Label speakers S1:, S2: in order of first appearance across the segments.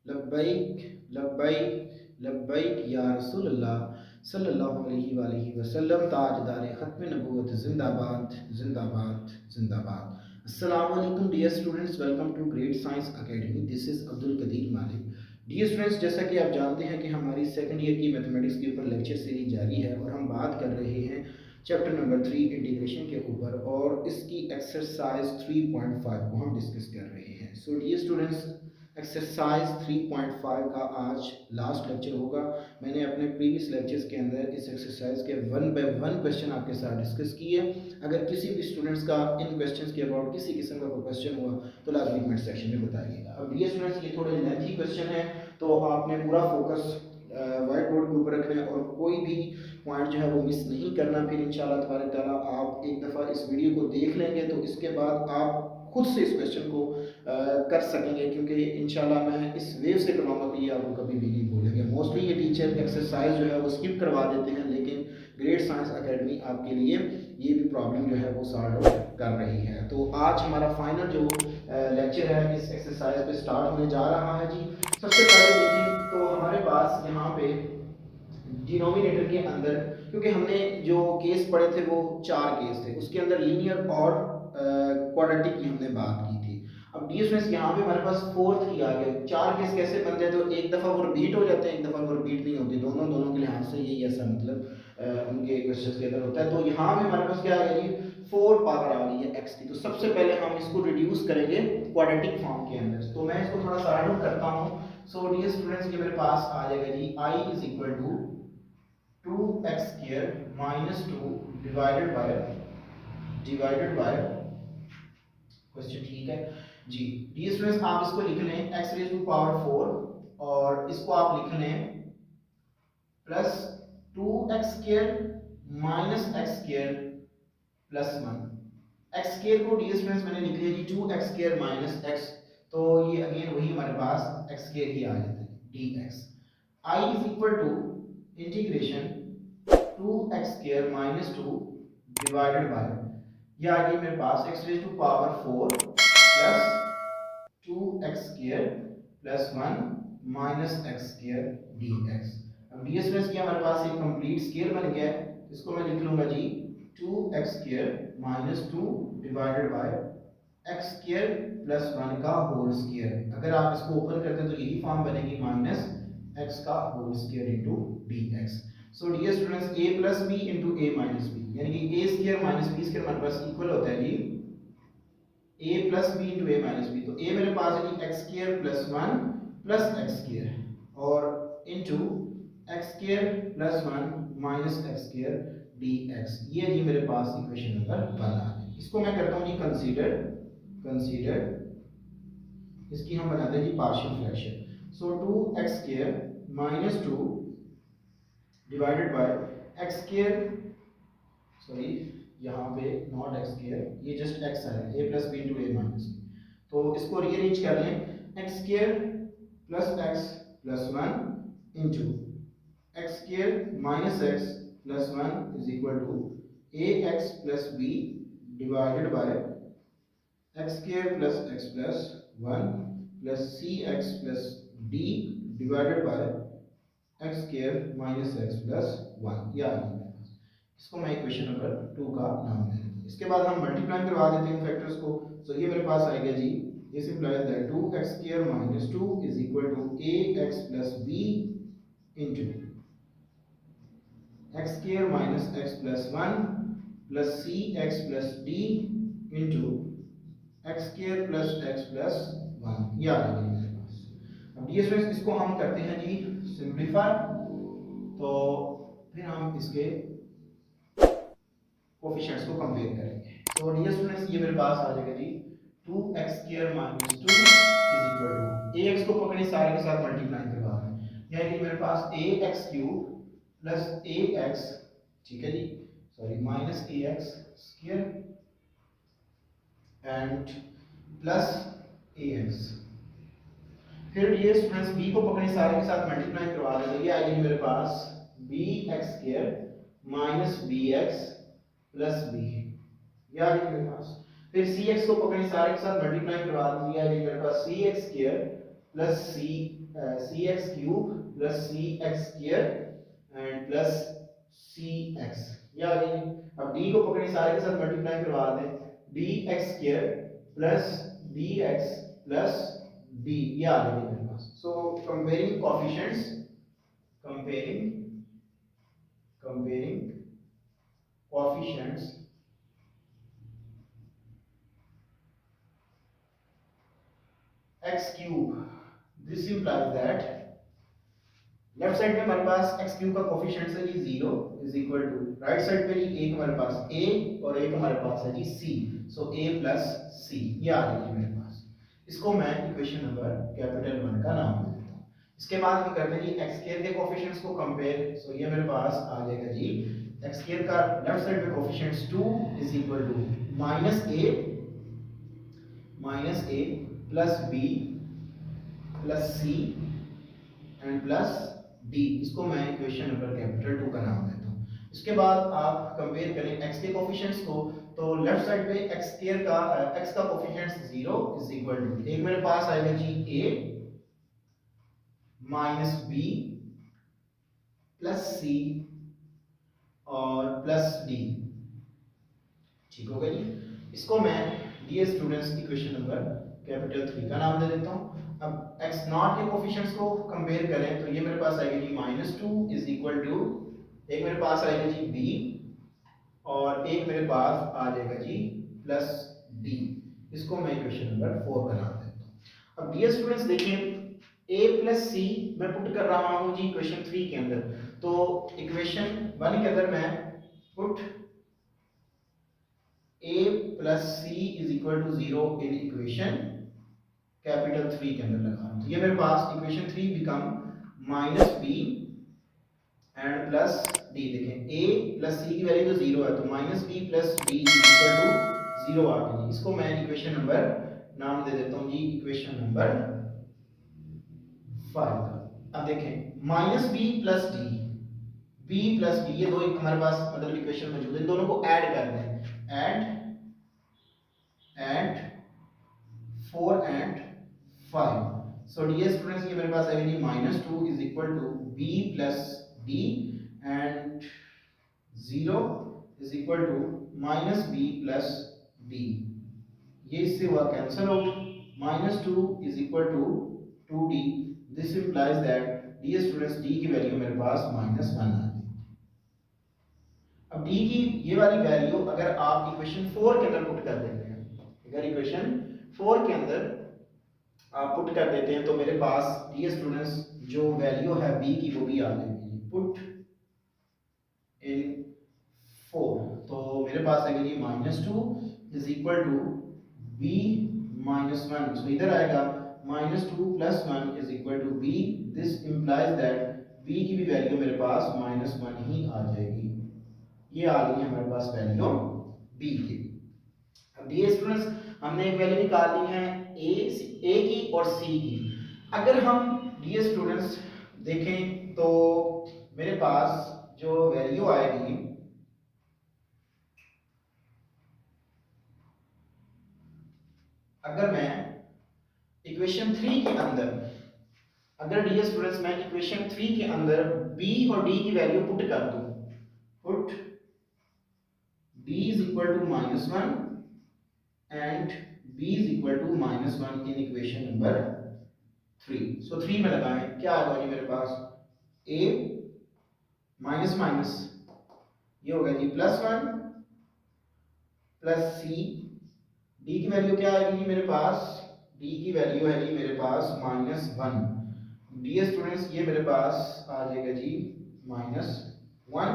S1: लब्बैक लब्बैक लब्बैक या रसूल अल्लाह सल्लल्लाहु अलैहि वसल्लम। ताजदार ख़त्म नबूवत जिंदाबाद जिंदाबाद जिंदाबाद। अस्सलाम वालेकुम dear students, welcome to great science academy. This is Abdul Qadir Malik. Dear students, जैसा कि आप जानते हैं कि हमारी सेकंड ईयर की मैथमेटिक्स के ऊपर लेक्चर सीरीज जारी है और हम बात कर रहे हैं चैप्टर नंबर 3 इंटीग्रेशन के ऊपर और इसकी एक्सरसाइज 3.5 को हम डिस्कस कर रहे हैं। सो डियर स्टूडेंट्स, एक्सरसाइज 3.5 का आज लास्ट लेक्चर होगा। मैंने अपने प्रीवियस लेक्चर्स के अंदर इस एक्सरसाइज के 1 बाय 1 क्वेश्चन आपके साथ डिस्कस किए। अगर किसी भी स्टूडेंट्स का इन क्वेश्चंस के अबाउट किसी किस्म का कोई क्वेश्चन हुआ तो लाजमी कमेंट सेक्शन में बताइएगा। अब डियर स्टूडेंट्स, ये थोड़े लेंथी क्वेश्चन है तो आपने पूरा फोकस व्हाइट बोर्ड के ऊपर रखना है और कोई भी पॉइंट जो है वो मिस नहीं करना। फिर इंशाल्लाह तबारक ताला आप एक दफ़ा इस वीडियो को देख लेंगे तो इसके बाद आप खुद से इस क्वेश्चन को कर सकेंगे, क्योंकि इंशाल्लाह मैं इस वेव से करवाऊंगा कि ये आपको कभी भी नहीं भूलेंगे। मोस्टली ये टीचर एक्सरसाइज जो है वो स्किप करवा देते हैं, लेकिन ग्रेट साइंस एकेडमी आपके लिए ये भी प्रॉब्लम जो है वो सॉल्व आउट कर रही है। तो आज हमारा फाइनल जो लेक्चर है इस एक्सरसाइज पे स्टार्ट होने जा रहा है जी। सबसे पहले देखिए तो हमारे पास यहाँ पे डिनोमिनेटर के अंदर, क्योंकि हमने जो केस पढ़े थे वो 4 केस थे, उसके अंदर लीनियर और क्वाड्रेटिक की हमने बात की थी। अब डी स्टूडेंट्स यहाँ पे हमारे पास 4 3 आ गए। 4 केस कैसे बनते हैं तो एक दफ़ा वो रिपीट हो जाते हैं, एक दफ़ा वो रिपीट नहीं होती। दोनों के लिहाज से यही ऐसा मतलब उनके क्वेश्चंस के अंदर होता है। तो यहाँ पे हमारे पास क्या आ गया जी, 4 पावर आ गई है x की। तो सबसे पहले हम इसको रिड्यूस करेंगे क्वाड्रेटिक फॉर्म के अंदर। तो मैं इसको थोड़ा सा राउंड करता हूँ। सो डियर स्टूडेंट्स, ये मेरे पास आ जाएगा जी i is equal to 2x square minus 2 divided by question, ठीक है जी। डियर स्टूडेंट्स, आप इसको लिख लें x रेज टू पावर 4 और इसको आप लिख लें plus 2x square minus x square plus 1। x square को डियर स्टूडेंट्स मैंने लिख लिया जी 2x स्क्वायर माइनस x, तो ये अगेन वही हमारे पास x स्क्वायर ही आ जाता है dx। i is equal to integration 2x square minus 2 divided by, ये आ गई मेरे पास x raise to power 4 plus 2x square plus 1 minus x square dx। अब ds प्लस किया हमारे पास एक कंप्लीट स्क्वायर बन गया है, इसको मैं लिख लूंगा जी 2x square minus 2 divided by x square plus 1 का होल स्क्वायर। अगर आप इसको ओपन करते हैं तो यही फॉर्म बनेगी माइनस x का whole square into dx। So dear students, a plus b into a minus b, यानी कि a square minus b square हमारे पास इक्वल होता है जी a plus b into a minus b। तो a मेरे पास है जी x square plus 1 plus x square और into x square plus 1 minus x square dx। ये जी मेरे पास इक्वेशन नंबर 1 आ गई। इसको मैं करता हूँ जी कंसीडर, इसकी हम बनाते हैं जी partial fraction. So 2x square minus 2 divided by x square, sorry यहाँ पे नॉट x स्क्वायर, ये जस्ट x है, a plus b into a minus b। तो इसको रीअरेंज कर लें, x square plus x plus 1 into x square minus x plus 1 is equal to ax plus b divided by x square plus x plus 1 plus cx plus d divided by x square minus x plus 1। यह आ गया। इसको मैं equation number 2 का नाम दे देता हूं। इसके बाद हम मल्टीप्लाई करवा देते हैं फैक्टर्स को। सो ये मेरे पास आएगा जी, this implies that 2x square minus 2 is equal to ax plus b into x square minus x plus 1 plus cx plus d into x square plus x plus 1। ये आ गया मेरे पास। अब ये स्टूडेंट्स, इसको हम करते हैं जी सिंपलीफाई, तो फिर हम इसके कोफिशिएंट्स को कंपेयर करेंगे। तो डियर स्टूडेंट्स, ये मेरे पास आ जाएगा जी 2x square minus 2 is equal to ax को पकड़े सारे के साथ मल्टीप्लाई करवा रहे हैं, यानी कि मेरे पास ax क्यूब प्लस ax, ठीक है जी, sorry minus ax square and plus ax। फिर ये स्टूडेंट्स b को पकड़े सारे के साथ मल्टीप्लाई करवा रहे हैं, ये आएगी मेरे पास bx square minus bx plus b, ये आ गई मेरे पास। फिर cx को पकड़े सारे के साथ मल्टीप्लाई करवा दिया, ये मेरे पास cx square plus c c x cube plus c x square and plus c x, ये आ गई। अब डी को पकड़े सारे के साथ मल्टीप्लाई करवा दें, D x square plus D x plus D, ये आ गई मेरे पास। So comparing coefficients, comparing coefficients x cube, this implies that left side में हमारे पास x क्यूब का कोफिशिएंट है जी 0 is equal to, right side पे जी एक हमारे पास a और एक हमारे पास है जी c, so a plus c, ये आ गई मेरे पास। इसको मैं इक्वेशन नंबर कैपिटल 1 का नाम दे देता हूं। इसके बाद हम करते हैं जी x स्क्वायर के कोफिशिएंट्स को कंपेयर, सो ये मेरे पास आ जाएगा जी x स्क्वायर का लेफ्ट साइड पे coefficients 2 is equal to minus a plus b plus c and plus d, इसको मैं इक्वेशन नंबर कैपिटल 2 का नाम देता हूं। इसके बाद आप कंपेयर करें x के कोफिशिएंट्स को, तो लेफ्ट साइड पे x स्क्वायर का x का कोफिशिएंट्स 0 इज इक्वल टू, एक मेरे पास आएगा जी a minus b plus c और प्लस d, ठीक हो गया जी। इसको मैं dear students equation number capital 3 का नाम दे देता हूं। अब x नॉट के कोफिशिएंट्स को कंपेयर करें, तो ये मेरे पास आएगा जी -2 इज इक्वल टू, एक मेरे पास आएगा जी b और एक मेरे पास आ जाएगा जी प्लस d, इसको मैं इक्वेशन नंबर 4 का नाम देता हूं। अब डियर स्टूडेंट्स देखें a प्लस c मैं पुट कर रहा हूं जी इक्वेशन 3 के अंदर, तो इक्वेशन 1 के अंदर मैं put a plus c is equal to 0 in equation capital 3 के अंदर लगा, तो ये मेरे पास इक्वेशन 3 become -b and plus d। देखें a प्लस c की वैल्यू तो 0 है, तो -b plus d equal to 0 आ गई। इसको मैं इक्वेशन नंबर नाम दे देता हूं जी इक्वेशन नंबर 5 का। अब देखें -b plus d, b plus d, ये दो एक हमारे पास मतलब इक्वेशन मौजूद है, इन दोनों को ऐड कर दें, add 4 and 5, so dear students ये मेरे पास आएगा जी -2 is equal to b plus d and 0 is equal to -b plus d, ये इससे हुआ cancel out, -2 is equal to 2d, this implies that dear students d की वैल्यू मेरे पास -1 आ गई। अब d की ये वाली वैल्यू अगर आप इक्वेशन 4 के अंदर पुट कर देते हैं, अगर इक्वेशन 4 के अंदर आप पुट कर देते हैं, तो मेरे पास डियर स्टूडेंट्स जो वैल्यू है b की वो भी आ जाएगी, पुट इन 4, तो मेरे पास आएगा जी -2 is equal to b -1, so इधर आएगा -2 plus 1 is equal to b, this implies that b की भी वैल्यू मेरे पास -1 ही आ जाएगी, ये आ गई हमारे पास वैल्यू b की। अब डियर स्टूडेंट्स हमने एक वैल्यू निकाल ली है a की और c की। अगर हम डियर स्टूडेंट्स देखें तो मेरे पास जो वैल्यू आएगी, अगर मैं इक्वेशन 3 के अंदर, अगर डियर स्टूडेंट्स मैं इक्वेशन 3 के अंदर b और d की वैल्यू पुट कर दूं, put b is equal to -1 and b is equal to -1 in equation number 3, so 3 में लगाएं, क्या आ गया मेरे पास a माइनस माइनस, ये हो गया जी +1 प्लस c, d की वैल्यू क्या आएगी जी मेरे पास, d की वैल्यू है जी मेरे पास -1, डियर स्टूडेंट्स ये मेरे पास आ जाएगा जी -1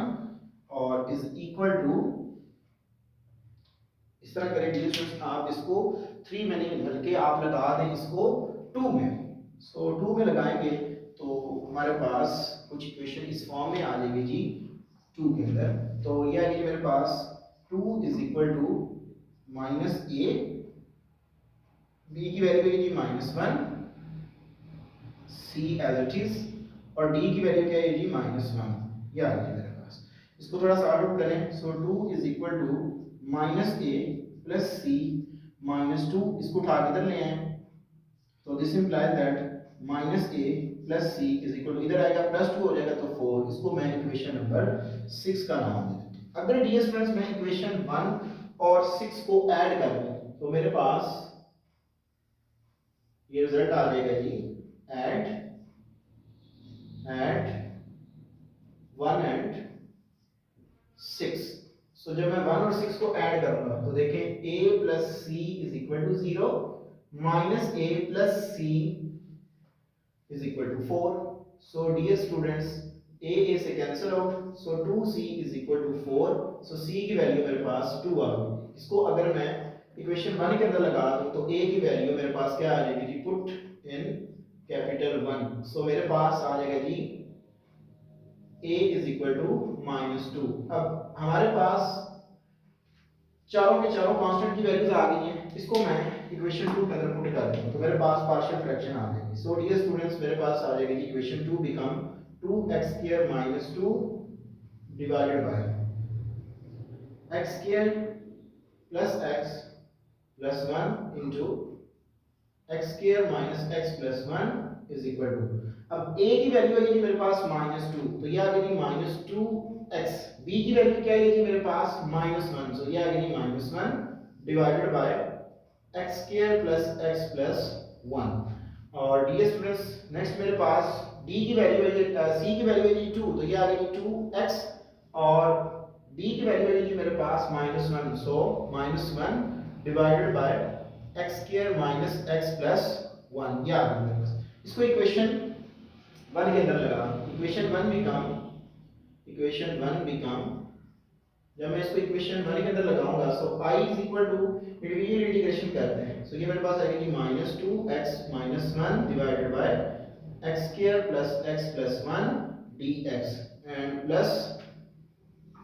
S1: और इज इक्वल टू, इस तरह करें डियर स्टूडेंट्स आप इसको 3 में नहीं बल्कि आप लगा दें इसको 2 में, सो 2 में लगाएंगे तो हमारे पास कुछ इक्वेशन इस फॉर्म में आ जाएगी जी 2 के अंदर, तो ये आएगी मेरे पास 2 is equal to -a, b की वैल्यू है जी -1, c एज इट इज, और d की वैल्यू क्या है जी -1, ये आ गई मेरे पास। इसको थोड़ा सा सॉल्व करें, so 2 is equal to -a plus c -2, इसको उठा के इधर ले आए, तो this implies that -a plus c is equal to, इधर आएगा प्लस 2 हो जाएगा तो 4, इसको मैं इक्वेशन नंबर 6 का नाम दे देता हूं। अगर डियर स्टूडेंट्स मैं इक्वेशन 1 और 6 को ऐड कर दूं तो मेरे पास ये रिजल्ट आ जाएगा जी, ऐड 1 एंड 6। सो जब मैं 1 और 6 को ऐड करूंगा तो देखें a plus c is equal to 0 minus a plus c is equal to 4। So dear students a से cancel out, so 2c is equal to 4। So c की वैल्यू मेरे पास 2 आ गई। इसको अगर मैं इक्वेशन 1 के अंदर लगा दूं तो a की वैल्यू मेरे पास क्या आ जाएगी जी, पुट इन कैपिटल 1। सो मेरे पास आ जाएगा जी a इज इक्वल टू -2। अब हमारे पास चारों के चारों कांस्टेंट की वैल्यूज आ गई हैं, इसको मैं इक्वेशन 2 के अंदर पुट कर दूं तो मेरे पास पार्शियल फ्रैक्शन आ जाएगी। सो डियर स्टूडेंट्स मेरे पास आ जाएगी equation 2 become 2x² - 2 divided by x² plus x plus 1 into x² minus x plus 1 is equal to, अब a की वैल्यू है जी मेरे पास -2 तो ये आ गई -2x, b की वैल्यू क्या है जी मेरे पास -1, सो ये आ गई -1 divided by x² plus x plus 1। और डियर स्टूडेंट्स नेक्स्ट मेरे पास d की वैल्यू है, c की वैल्यू है जी 2 तो ये आ गई 2x, और d की वैल्यू है जी मेरे पास -1, सो -1 divided by x² minus x plus 1, ये आ गया मेरे पास। इसको इक्वेशन 1 के अंदर लगा, इक्वेशन 1 बिकम जब मैं इसको इक्वेशन 1 के अंदर लगाऊंगा so i is equal to individual integration करते हैं, सो ये मेरे पास आएगा जी -2x minus 1 divided by x² plus x plus 1 dx and plus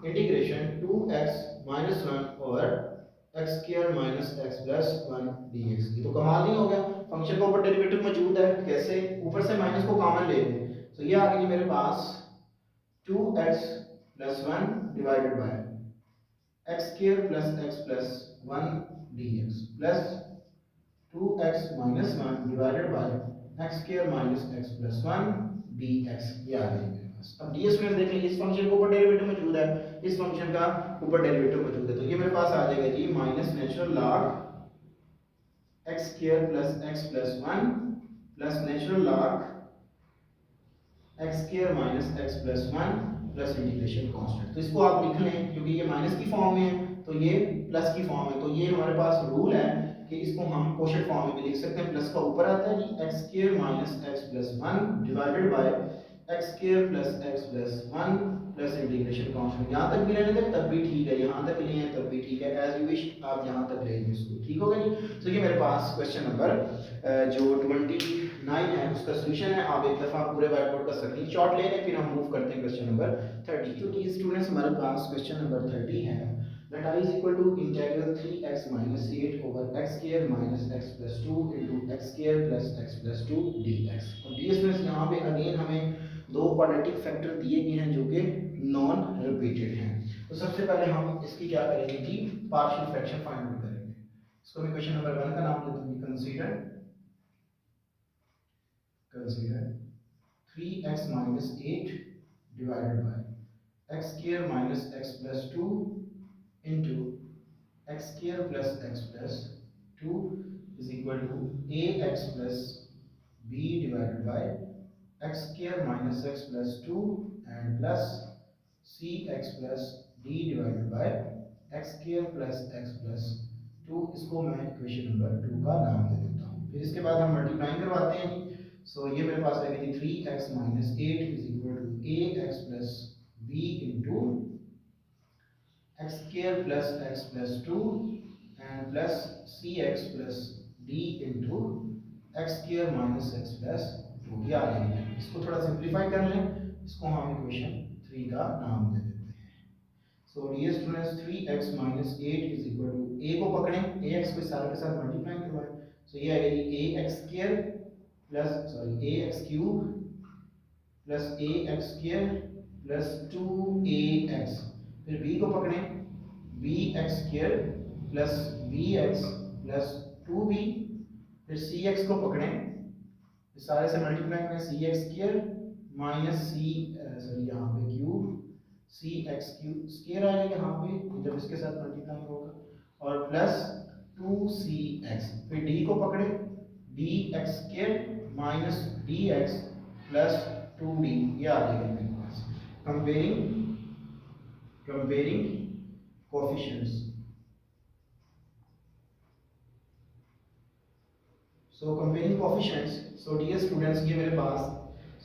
S1: integration 2x minus 1 over x² minus x plus 1 dx। ये तो कमाल नहीं हो गया, फंक्शन का ऊपर डेरिवेटिव मौजूद है, कैसे ऊपर से माइनस को कॉमन ले लें, तो ये आ गई मेरे पास 2x plus 1 divided by x² plus x plus 1 dx plus 2x minus 1 divided by x² minus x plus 1 dx, ये आ गई मेरे पास। अब ds में देख लीजिए इस फंक्शन के ऊपर डेरिवेटिव मौजूद है, इस फंक्शन का ऊपर डेरिवेटिव मौजूद है, तो ये मेरे पास आ जाएगा जी minus natural log x² plus x plus 1 plus natural log x² minus x plus 1 plus integration constant. तो इसको आप लिख लें क्योंकि ये माइनस की फॉर्म में है तो ये प्लस की फॉर्म है, तो ये हमारे पास रूल है कि इसको हम कोशेंट फॉर्म में भी लिख सकते हैं। प्लस का ऊपर आता है जी x² minus x plus 1 divided by x² plus x plus 1 plus integration constant. यहाँ तक भी रहने दें तब भी ठीक है, यहाँ तक लिए तब भी ठीक है, एज यू विश आप यहाँ तक ले इसको, ठीक होगा जी। तो ये मेरे पास क्वेश्चन नंबर जो 29 है उसका सोल्यूशन है। आप एक दफ़ा पूरे व्हाइट बोर्ड का स्क्रीनशॉट ले लें, फिर हम मूव करते हैं क्वेश्चन नंबर 30। तो ये स्टूडेंट्स हमारे पास क्वेश्चन नंबर 30 है, that I is equal to integral 3x minus 8 over x square minus x plus 2 into x square plus x plus 2 dx। और ds में यहाँ पे अगेन हमें दो क्वाड्रेटिक फैक्टर दिए गए हैं जो कि नॉन रिपीटेड हैं। तो सबसे पहले हम इसकी क्या करेंगे कि पार्शियल फ्रैक्शन फाइंड आउट करेंगे। इसको मैं क्वेश्चन नंबर 1 का नाम देता हूँ, consider 3x minus 8 divided by x square minus x plus 2 into x square plus x plus 2 is equal to ax plus b divided by x square minus x plus 2 and plus cx plus d divided by x square plus x plus 2। इसको मैं equation number 2 का नाम दे देता हूँ। फिर इसके बाद हम मल्टीप्लाइंग करवाते हैं। सो ये मेरे पास आएगी 3x minus 8 is equal to ax plus b into x square plus x plus 2 and plus cx plus d into x square minus x plus 2। ये आ जाएगा, इसको थोड़ा सिंप्लीफाई कर लें, इसको हम इक्वेशन 3 का नाम दे देते हैं। So dear students 3x minus 8 is equal to a को पकड़ें, ax को सारे के साथ मल्टीप्लाई करवाएं, सो ये आ गई ax square plus ax cube plus ax square plus 2ax। फिर b को पकड़ें, bx square plus bx plus 2b। फिर cx को पकड़ें, इस सारे से मल्टीप्लाई करें सी एक्स स्क्वायर माइनस सी सॉरी यहाँ पे cube C x cube square आएगा यहाँ पे जब इसके साथ मल्टीप्लाई होगा और प्लस 2cx, फिर d को पकड़े dx square minus dx plus 2d, ये आ जाएगा मेरे पास। Comparing coefficients. So comparing coefficients, so dear students ये मेरे पास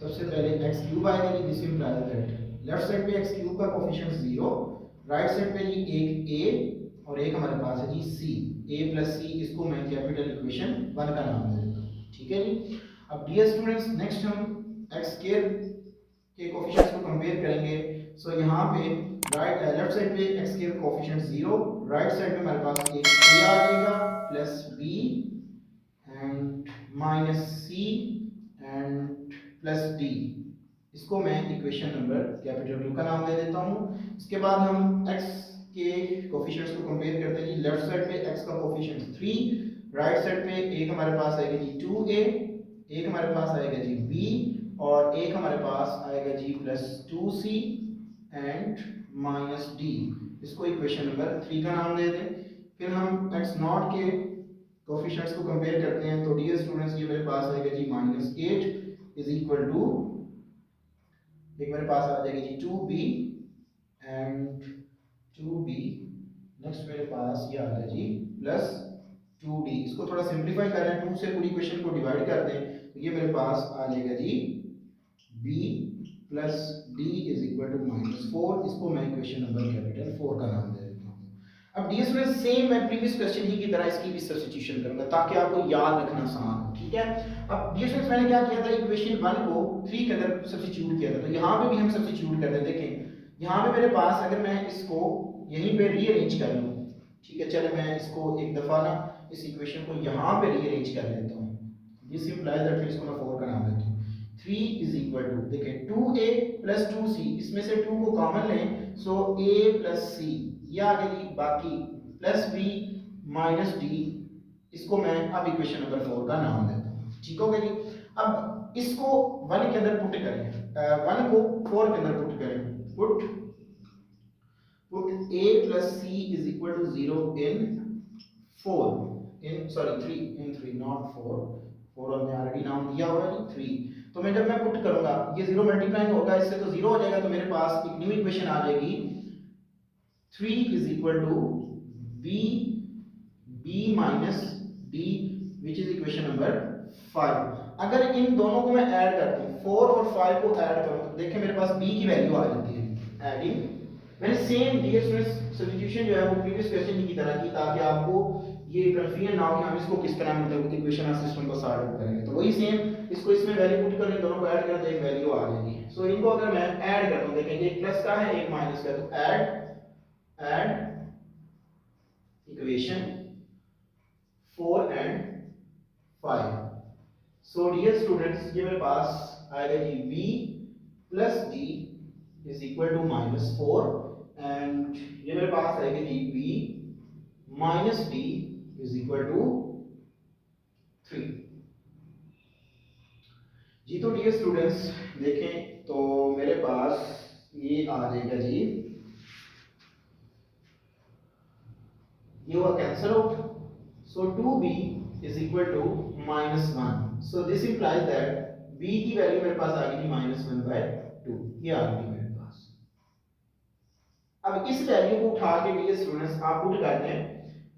S1: सबसे पहले x क्यूब आएगा जी, this implies that left side पे x क्यूब का कोएफिशिएंट 0, राइट साइड पे जी एक a और एक हमारे पास है जी c, a प्लस c, इसको मैं कैपिटल इक्वेशन 1 का नाम दे देता हूँ, ठीक है जी। अब डियर स्टूडेंट्स नेक्स्ट हम x स्क्वायर के कोएफिशिएंट्स को कंपेयर करेंगे। सो यहाँ पे लेफ्ट साइड पे x square coefficient 0, right side पे हमारे पास एक a आ जाएगा plus b and minus c and plus d, इसको मैं इक्वेशन नंबर कैपिटल 2 का नाम दे देता हूँ। इसके बाद हम x के कोएफिशिएंट्स को कंपेयर करते हैं जी। लेफ्ट साइड पे x का कोएफिशिएंट 3, राइट साइड पे एक हमारे पास आएगा जी 2a, एक हमारे पास आएगा जी b और एक हमारे पास आएगा जी plus 2c and minus d, इसको इक्वेशन नंबर 3 का नाम दे दें। फिर हम x नॉट के कोएफिशिएंट्स को कंपेयर करते हैं तो डियर स्टूडेंट्स ये मेरे पास आएगा जी -8 इज इक्वल टू, एक मेरे पास आ जाएगी जी 2b एंड 2b, नेक्स्ट मेरे पास ये आ गया जी प्लस 2d, इसको थोड़ा सिंपलीफाई कर रहे हैं, 2 से पूरी इक्वेशन को डिवाइड कर दें तो ये मेरे पास आ जाएगा जी b plus d is equal to -4, इसको मैं इक्वेशन नंबर कैपिटल 4 का नाम दे देता हूँ। अब डियर स्टूडेंट्स सेम मैं प्रीवियस क्वेश्चन ही की तरह इसकी भी सब्स्टिट्यूशन करूंगा ताकि आपको याद रखना आसान हो, ठीक है। अब डियर स्टूडेंट्स मैंने क्या किया था, इक्वेशन 1 को 3 के अंदर सब्स्टिट्यूट किया था, तो यहाँ पे भी हम सब्स्टिट्यूट करते हैं। देखें यहाँ पे मेरे पास अगर मैं इसको यहीं पे रीअरेंज कर लूँ, ठीक है, चले मैं इसको एक दफा ना इस इक्वेशन को यहाँ पे रीअरेंज कर लेता हूँ, दिस इंप्लाइज दैट, फिर इसको मैं 4 का नाम देता हूँ। 3 इज इक्वल टू, देखें 2a प्लस 2c, इसमें से 2 को कॉमन लें, सो a प्लस c, ये आ गई बाकी प्लस b माइनस d, इसको मैं अब इक्वेशन नंबर 4 का नाम देता हूँ, ठीक हो गया जी। अब इसको 1 के अंदर पुट करें, 1 को 4 के अंदर पुट करें, put a plus c is equal to 0 in 4 in sorry 3 in 3 not 4 हमने ऑलरेडी नाम दिया हुआ है 3, तो मैं जब मैं पुट करूंगा ये 0 मल्टीप्लाई होगा इससे तो 0 हो जाएगा, तो मेरे पास एक न्यू इक्वेशन आ जाएगी 3 is equal to b minus d which is equation number 5। अगर इन दोनों को मैं ऐड करता हूँ 4 और 5 को ऐड करूँ तो देखिए मेरे पास b की वैल्यू आ जाती है, एडिंग मैंने सेम डियर स्टूडेंट्स सब्स्टिट्यूशन जो है वो प्रीवियस क्वेश्चन की तरह की ताकि आपको ये कंफ्यूजन ना हो कि हम इसको किस तरह मतलब इक्वेशन सिस्टम को सॉल्व आउट करेंगे। तो वही सेम इसको इसमें वैल्यू पुट करें, दोनों को ऐड करें तो एक वैल्यू आ जाएगी। सो इनको अगर मैं ऐड करता हूं, देखेंगे एक प्लस का है एक माइनस का, तो add equation 4 and 5। So dear students ये मेरे पास आएगा जी b plus d is equal to -4 and ये मेरे पास आएगा जी b minus d is equal to 3 जी। तो डियर स्टूडेंट्स देखें तो मेरे पास ये आ जाएगा जी, ये हुआ cancel out, so 2b is equal to -1, so this implies that b की वैल्यू मेरे पास आ गई -1/2, ये आ गई मेरे पास। अब इस वैल्यू को उठा के डियर स्टूडेंट्स आप पुट करते हैं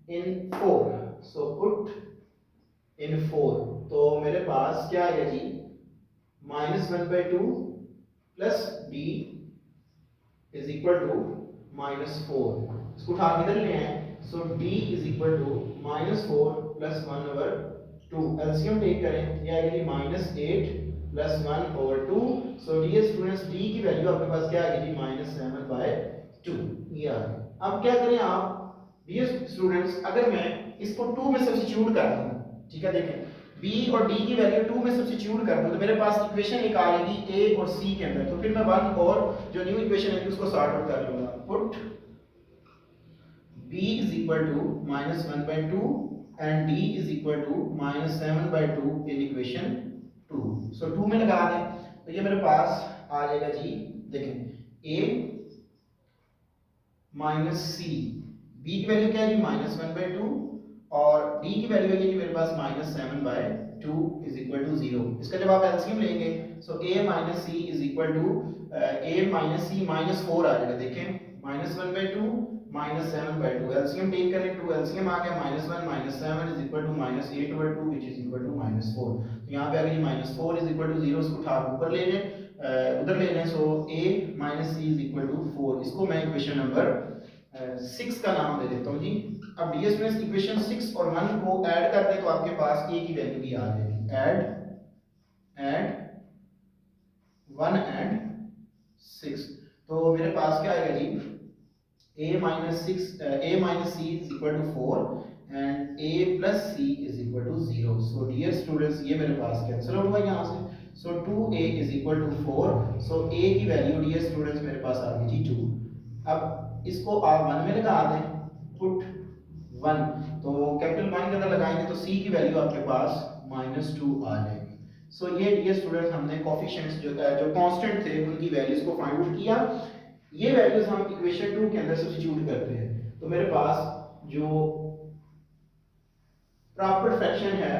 S1: इन 4, सो पुट इन 4, तो मेरे पास क्या आएगा जी -1/2 plus d is equal to -4, इसको उठा के इधर ले आए, so d is equal to -4 plus 1/2, LCM take करें, ये आएगा जी -8 plus 1/2, so dear students d की वैल्यू आपके पास क्या आएगी जी -7/2, ये आ गया। अब क्या करें आप डियर स्टूडेंट्स, अगर मैं इसको 2 में सब्स्टिट्यूट कर दूं, ठीक है, देखें b और d की वैल्यू 2 में सब्स्टिट्यूट कर दूं तो मेरे पास इक्वेशन एक आ जाएगी a और c के अंदर, तो फिर मैं 1 और जो न्यू इक्वेशन है उसको सॉर्ट आउट कर लूंगा, put b is equal to -1/2 and d is equal to -7/2 in equation 2, सो 2 में लगा दें तो ये मेरे पास आ जाएगा जी, देखें a माइनस सी, b की वैल्यू क्या है जी -1/2 और d की वैल्यू है जी मेरे पास -7/2 इज इक्वल टू 0। इसका जब आप एलसीएम लेंगे so a minus C is equal to a minus C -4 आ जाएगा, देखें -1/2 -7/2 एलसीएम टेक करें, 2 एलसीएम आ गया -1 -7 is equal to -8/2 which is equal to -4। तो यहां पे आ गया -4 इज इक्वल टू 0, इसको उठा ऊपर ले लें, उधर ले लें, so a minus C is equal to 4। इसको मैं इक्वेशन नंबर 6 का नाम दे देता हूं जी। अब ds में इक्वेशन 6 और 1 को ऐड कर दें तो आपके पास a की वैल्यू भी आ जाएगी, ऐड 1 एंड 6। तो मेरे पास क्या आएगा जी a minus c is equal to 4 and a plus c is equal to 0। So dear students ये मेरे पास कैंसिल आउट हुआ यहाँ से, so 2a is equal to 4। So a की वैल्यू डियर स्टूडेंट्स मेरे पास आ गई जी 2। अब इसको आप 1 में लगा दें, पुट 1, तो कैपिटल 1 के अंदर लगाएंगे तो c की वैल्यू आपके पास -2 आ जाएगी। सो ये डियर स्टूडेंट्स हमने कोएफिशिएंट्स जो कांस्टेंट थे उनकी वैल्यूज को फाइंड आउट किया। ये वैल्यूज हम इक्वेशन 2 के अंदर सब्स्टिट्यूट करते हैं तो मेरे पास जो प्रॉपर फ्रैक्शन है,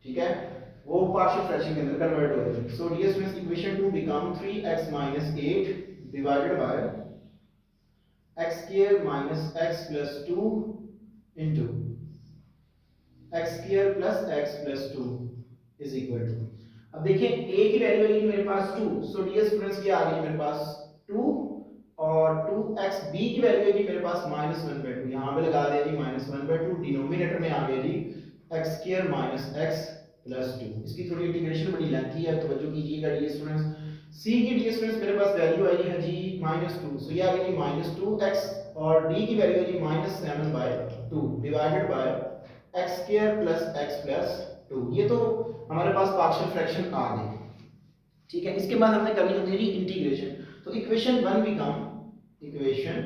S1: ठीक है, वो पार्शियल फ्रैक्शन के अंदर कन्वर्ट हो जाएगी। So dear students equation 2 become 3x - 8 divided by x square minus x plus 2 into x square plus x plus 2 is equal to, अब देखिए a की वैल्यू है मेरे पास 2, सो डियर स्टूडेंट्स ये आ गई मेरे पास 2 और 2x, b की वैल्यू है जी मेरे पास -1/2, यहां पे लगा दिया जी -1/2, डिनोमिनेटर में आ गया जी x square minus x plus 2। इसकी थोड़ी इंटीग्रेशन बड़ी लेंथी है, तवज्जो कीजिएगा डियर स्टूडेंट्स। c की डियर स्टूडेंट्स मेरे पास वैल्यू आई है जी -2, सो ये आ गई जी -2x और d की वैल्यू है जी -7/2 divided by x square plus x plus 2। ये तो हमारे पास पार्शियल फ्रैक्शन आ गई, ठीक है। इसके बाद हमने करनी होती है जी इंटीग्रेशन, तो इक्वेशन 1 बिकम इक्वेशन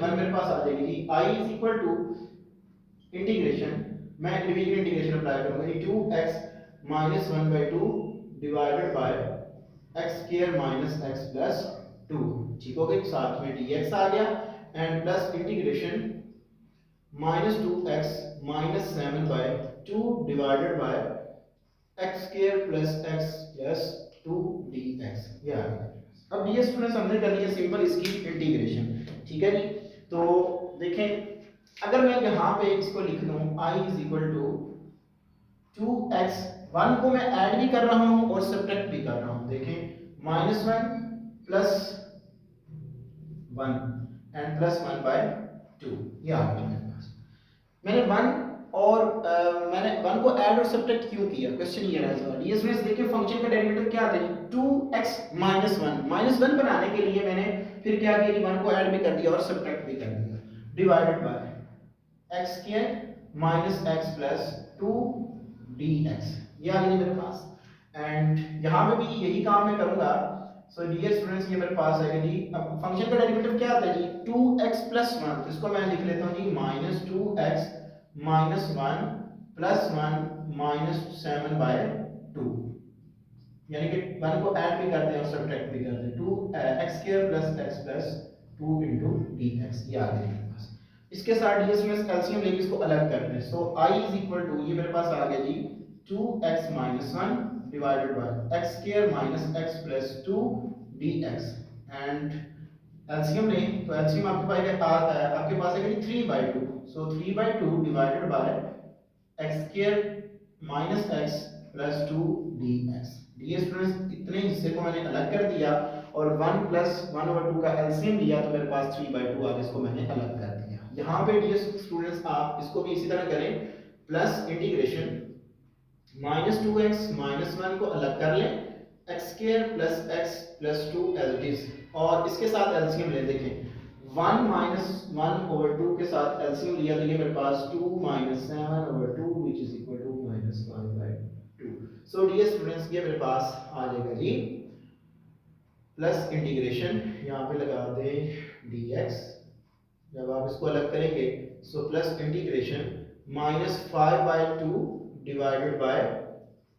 S1: 1 मेरे पास आ जाएगी जी i is equal to integration, मैं इंडिविजुअल इंटीग्रेशन अप्लाई करूंगा जी 2x - 1/2 divided by x square minus x plus 2, ठीक हो गया, साथ में dx आ गया and plus integration -2x - 7/2 divided by x square plus x plus 2 dx, ये आ गया। अब ds स्टूडेंट्स हमने कर लिया सिंपल इसकी इंटीग्रेशन, ठीक है जी। तो देखें अगर मैं यहाँ पे इसको लिख दूं i is equal to 2x, 1 को मैं ऐड भी कर रहा हूं और सब्ट्रैक्ट भी कर रहा हूं, देखें -1 प्लस 1 एंड प्लस 1/2, ये आ गया मेरे पास। मैंने 1 और मैंने 1 को ऐड और सब्ट्रैक्ट क्यों किया, क्वेश्चन ये रहा। ये इसमें देखिए फंक्शन का डेरिवेटिव क्या था, 2x - 1 बनाने के लिए मैंने फिर क्या किया, 1 को ऐड भी कर दिया और सब्ट्रैक्ट भी कर दिया, divided by x square minus x plus 2 dx, ये आ गई मेरे पास। एंड यहाँ पे भी यही काम मैं करूंगा। सो डियर स्टूडेंट्स ये मेरे पास है जी, अब फंक्शन का डेरिवेटिव क्या आता है जी 2x प्लस 1, तो इसको मैं लिख लेता हूँ जी -2x - 1 प्लस 1 -7/2, यानी कि 1 को ऐड भी करते हैं और सब्ट्रैक्ट भी करते हैं, 2x square plus x plus 2 dx, ये आ गया मेरे पास। इसके साथ ds में एलसीएम लेके इसको अलग करते हैं, so i is equal to, ये मेरे पास आ गया जी 2x - 1 divided by x square minus x plus 2 dx and LCM लें तो एलसीएम आपके पास है 3/2, so 3/2 divided by x square minus x plus 2 dx। Dear students इतने हिस्से को मैंने अलग कर दिया और 1 प्लस 1/2 का एलसीएम लिया तो मेरे पास 3/2 आ गया, इसको मैंने अलग कर दिया। यहाँ पे डियर स्टूडेंट्स आप इसको भी इसी तरह करें, प्लस इंटीग्रेशन -2x - 1 को अलग कर लें, x square plus x plus 2 as it is, और इसके साथ एलसीएम ले, देखें 1 - 1/2 के साथ एलसीएम लिया तो ये मेरे पास 2 - 7/2 which is equal to -5/2। So dear students ये मेरे पास आ जाएगा जी प्लस इंटीग्रेशन, यहाँ पे लगा दें dx, जब आप इसको अलग करेंगे so plus integration -5/2 divided by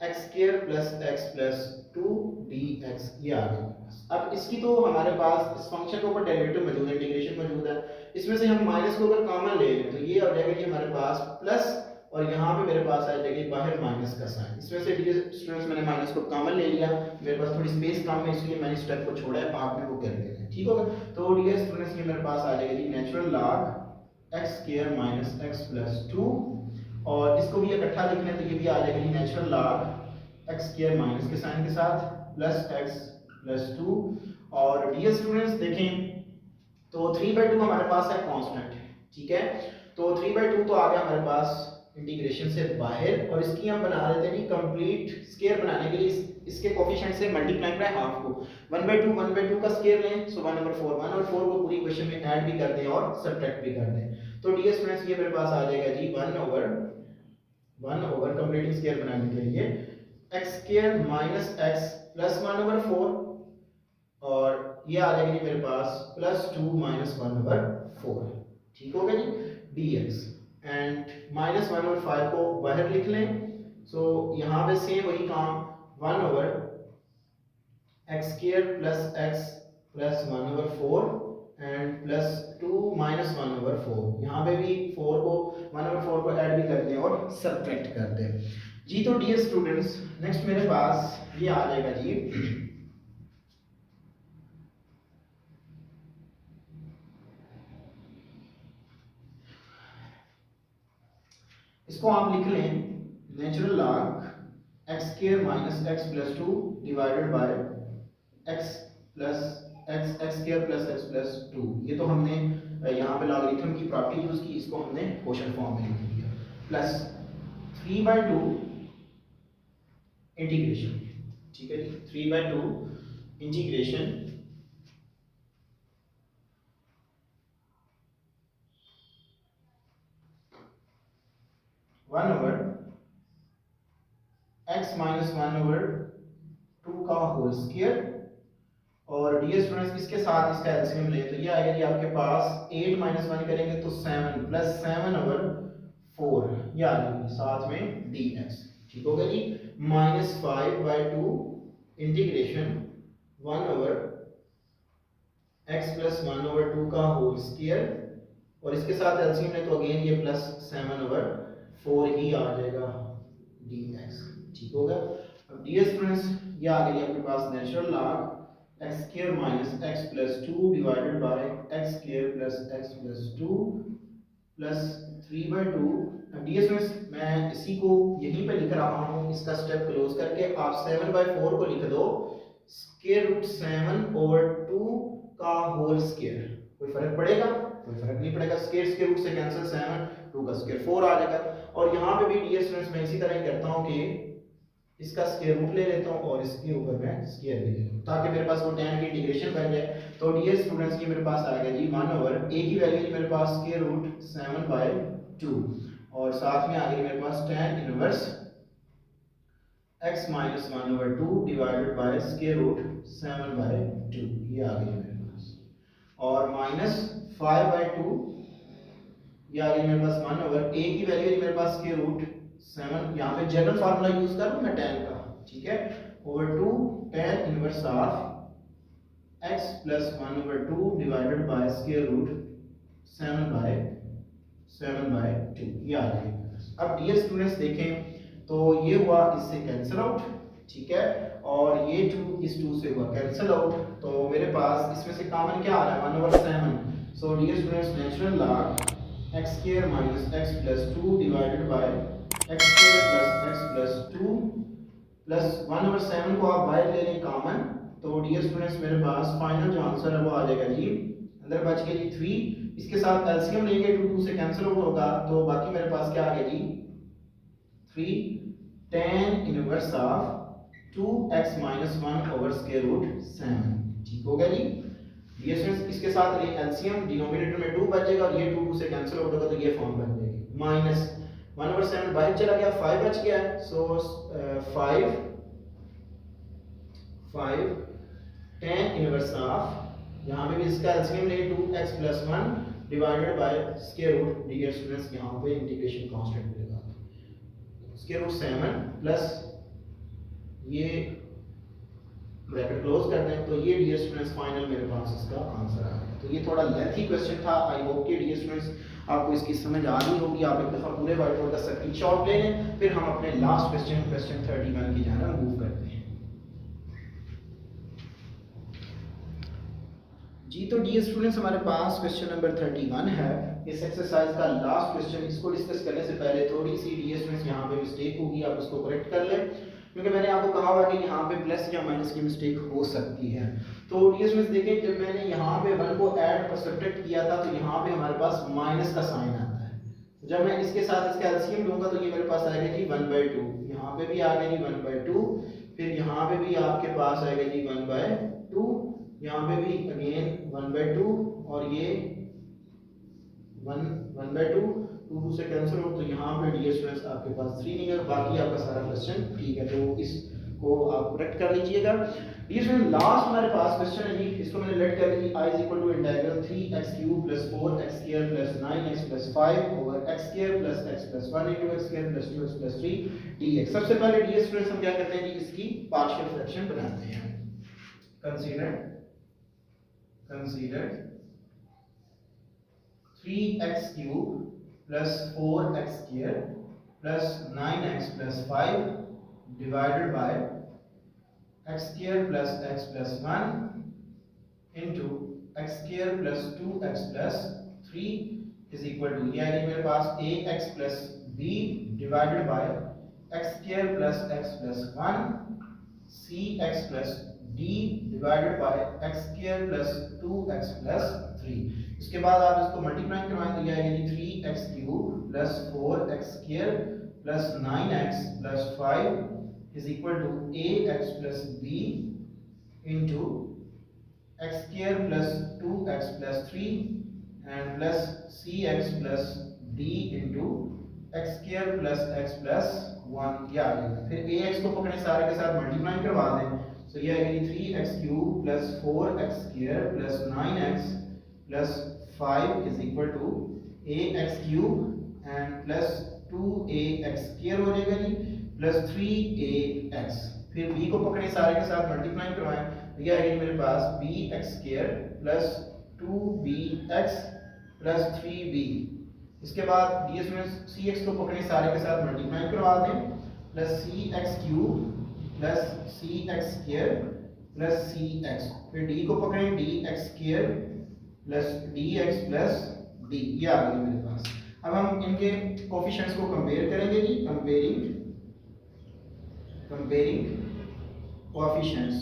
S1: x square plus x plus 2 dx, ये आ गया। अब इसकी तो हमारे पास इस फंक्शन के ऊपर डेरिवेटिव मौजूद है, इंटीग्रेशन मौजूद है। इसमें से हम माइनस को अगर कॉमन ले लें तो ये आ जाएगा जी हमारे पास प्लस, और यहाँ पे मेरे पास आ जाएगी बाहर माइनस का साइन। इसमें से डियर स्टूडेंट्स मैंने माइनस को कॉमन ले लिया, मेरे पास थोड़ी स्पेस कम है इसलिए मैंने स्टेप को छोड़ा है, आप भी वो कर लेते हैं, ठीक होगा। तो डियर स्टूडेंट्स ये मेरे पास आ जाएगा जी natural log x square minus x plus 2, और इसको भी इकट्ठा लिखना है तो ये भी आ जाएगा जी natural log x square minus के साइन के साथ प्लस एक्स प्लस 2। और डियर स्टूडेंट्स देखें तो 3/2 हमारे पास है कांस्टेंट, ठीक है। तो 3/2 तो आ गया हमारे पास इंटीग्रेशन से बाहर, और इसकी हम बना लेते हैं जी कंप्लीट स्क्वायर बनाने के लिए इसके कोफिशिएंट से मल्टीप्लाई करें हाफ को, 1/2 का स्क्वायर लें, सो 1/4 1 और 4 को पूरी इक्वेशन में ऐड भी कर दें और सब्ट्रैक्ट भी कर दें। तो डियर स्टूडेंट्स ये मेरे पास आ जाएगा जी 1/1 कंप्लीटिंग स्क्वायर बनाने के लिए x square minus x plus 1/4, और ये आ जाएगा जी मेरे पास प्लस 2 माइनस 1/4, ठीक हो गया जी dx, एंड माइनस 1/5 को बाहर लिख लें। सो यहाँ पे सेम वही काम 1/x square plus x plus 1/4 and plus 2 minus 1/4, यहाँ पे भी 4 को 1/4 को ऐड भी कर दें और सब्ट्रैक्ट कर दें जी। तो डियर स्टूडेंट्स नेक्स्ट मेरे पास ये आ जाएगा जी इसको आप लिख लें natural log x square minus x plus 2 divided by x plus x x square plus x plus 2। ये तो हमने यहाँ पे लॉगरिथम की प्रॉपर्टी यूज की, इसको हमने क्वोशंट फॉर्म में लिख दिया, प्लस 3/2 इंटीग्रेशन, ठीक है जी 3/2 इंटीग्रेशन 1/x माइनस 1/2 का होल स्क्वायर। और डियर स्टूडेंट्स इसके साथ इसका एलसीएम ले तो ये आएगा जी आपके पास 8 माइनस 1 करेंगे तो 7 प्लस 7/4, ये आ जाएगी साथ में dx, ठीक हो गया जी। -5/2 इंटीग्रेशन 1/x प्लस 1/2 का होल स्क्वायर, और इसके साथ एलसीएम ले तो अगेन ये प्लस 7/4 ही आ जाएगा dx, ठीक हो गया। अब डियर स्टूडेंट्स ये आ गई आपके पास natural log x square minus x plus 2 divided by x square plus x plus 2 plus 3/2। अब डियर स्टूडेंट्स मैं इसी को यहीं पे लिख रहा हूँ, इसका स्टेप क्लोज करके आप 7/4 को लिख दो स्क्वायर रूट 7/2 का होल स्क्वायर। कोई फर्क पड़ेगा? कोई फर्क नहीं पड़ेगा, स्क्वायर रूट से कैंसिल 7, 2 का स्क्वायर 4 आ जाएगा। और यहाँ पे भी डियर स्टूडेंट्स मैं इसी तरह ही करता हूँ कि इसका स्क्वायर रूट ले लेता हूँ और इसके ऊपर मैं स्क्वायर ले लेता हूँ ताकि मेरे पास वो tan की इंटीग्रेशन बन जाए। तो डियर स्टूडेंट्स ये मेरे पास आ गया जी 1/a की वैल्यू मेरे पास स्क्वायर रूट 7/2, और साथ में आ गई मेरे पास tan inverse x minus 1/2 divided by square root 7/2, ये आ गई मेरे पास, और माइनस 5/2 ये आ गई मेरे पास 1/a की वैल्यू मेरे पास स्क्वायर रूट 7, यहाँ पे जनरल फार्मूला यूज कर लूं मैं tan का, ठीक है, over 2 tan inverse of x plus 1/2 divided by square root 7/2, ये आ जाएगा। अब डियर स्टूडेंट्स देखें तो ये हुआ इससे कैंसिल आउट, ठीक है, और ये 2 इस 2 से हुआ कैंसिल आउट, तो मेरे पास इसमें से कॉमन क्या आ रहा है 1/7। So dear students natural log x square minus x plus 2 divided by x square plus x plus 2 plus 1/7 को आप बाहर ले लें कॉमन, तो डियर स्टूडेंट्स मेरे पास फाइनल जो आंसर है वो आ जाएगा जी अंदर बच गया जी 3, इसके साथ एलसीएम लेंगे 2 से कैंसिल आउट होगा, तो बाकी मेरे पास क्या आ गया जी 3 tan inverse of 2x minus 1 over square root 7, ठीक हो गया जी। ये इसके साथ एलसीएम डिनोमिनेटर में 2 बचेगा और ये 2 से कैंसिल आउट होगा तो ये फॉर्म बन जाएगी, माइनस 1/7 बाहर चला गया, 5 बच गया, सो 5 tan इनवर्स ऑफ, यहाँ पे भी इसका एलसीएम ले 2x plus 1 divided by square root, dear students यहाँ पे इंटीग्रेशन कांस्टेंट मिलेगा, स्क्वायर रूट 7 प्लस ये ब्रैकेट क्लोज कर दें, तो ये डियर स्टूडेंट्स फाइनल मेरे पास इसका आंसर आ गया। तो ये थोड़ा लेंथी क्वेश्चन था, आई होप कि डियर स्टूडेंट्स आपको इसकी समझ आ रही होगी। आप एक दफ़ा पूरे व्हाइट बोर्ड का स्क्रीनशॉट ले लें, फिर हम अपने लास्ट क्वेश्चन 31 की जानिब मूव करते हैं। जी तो डियर स्टूडेंट्स हमारे पास क्वेश्चन नंबर 31 है, इस एक्सरसाइज का लास्ट क्वेश्चन। इसको डिस्कस करने से पहले थोड़ी सी डियर स्टूडेंट्स यहाँ पे मिस्टेक होगी, आप उसको करेक्ट कर लें, क्योंकि मैंने आपको कहा हुआ कि यहाँ पे प्लस या माइनस की मिस्टेक हो सकती है। तो डियर स्टूडेंट्स देखें, जब मैंने यहाँ पे 1 को ऐड और सब्ट्रैक्ट किया था तो यहाँ पे हमारे पास माइनस का साइन आता है। जब मैं इसके साथ इसका एलसीएम लूंगा तो ये मेरे पास आएगा जी 1/2, यहाँ पे भी आ गया जी 1/2, फिर यहाँ पे भी आपके पास आएगा जी 1/2, यहाँ पे भी अगेन 1/2 और ये 1/2, 2 से कैंसिल हो, तो यहाँ पे डियर स्टूडेंट्स आपके पास 3 निकल, बाकी आपका सारा क्वेश्चन ठीक है। तो इसको आप करेक्ट कर लीजिएगा। डियर स्टूडेंट लास्ट हमारे पास क्वेश्चन है जी, इसको मैंने लेट कर दी i = integral 3x³ + 4x² + 9x + 5 over x² + x + 1 * x² + 2x + 3 dx। सबसे पहले डियर स्टूडेंट्स हम क्या करते हैं जी, इसकी पार्शियल फ्रैक्शन बनाते हैं। Consider 3x³ + 4x² + 9x + 5 divided by x² + x + 1 into x² + 2x + 3 is equal to, ये मेरे पास ax + b divided by x² + x + 1 cx + d divided by x² + 2x + 3। इसके बाद आप इसको मल्टीप्लाई करवाएं तो ये आएगा 3x³ + 4x² + 9x + 5 is equal to ax + b into x² + 2x + 3 and plus cx + d into x² + x + 1 ये आ जाएगा। फिर ax को पकड़े सारे के साथ मल्टीप्लाई करवा दें, तो ये आएगी 3x³ + 4x² + 9x + 5 is equal to ax³ and plus 2ax² हो जाएगा जी प्लस 3ax। फिर b को पकड़े सारे के साथ मल्टीप्लाई करवाएं, तो ये आएगी मेरे पास bx² + 2bx + 3b। इसके बाद ds में cx को पकड़े सारे के साथ मल्टीप्लाई करवा दें, प्लस cx³ + cx² + cx। फिर d को पकड़ें dx² + dx + d, ये आ गई मेरे पास। अब हम इनके कोफिशिएंट्स को कंपेयर करेंगे जी, कंपेयरिंग कोफिशिएंट्स।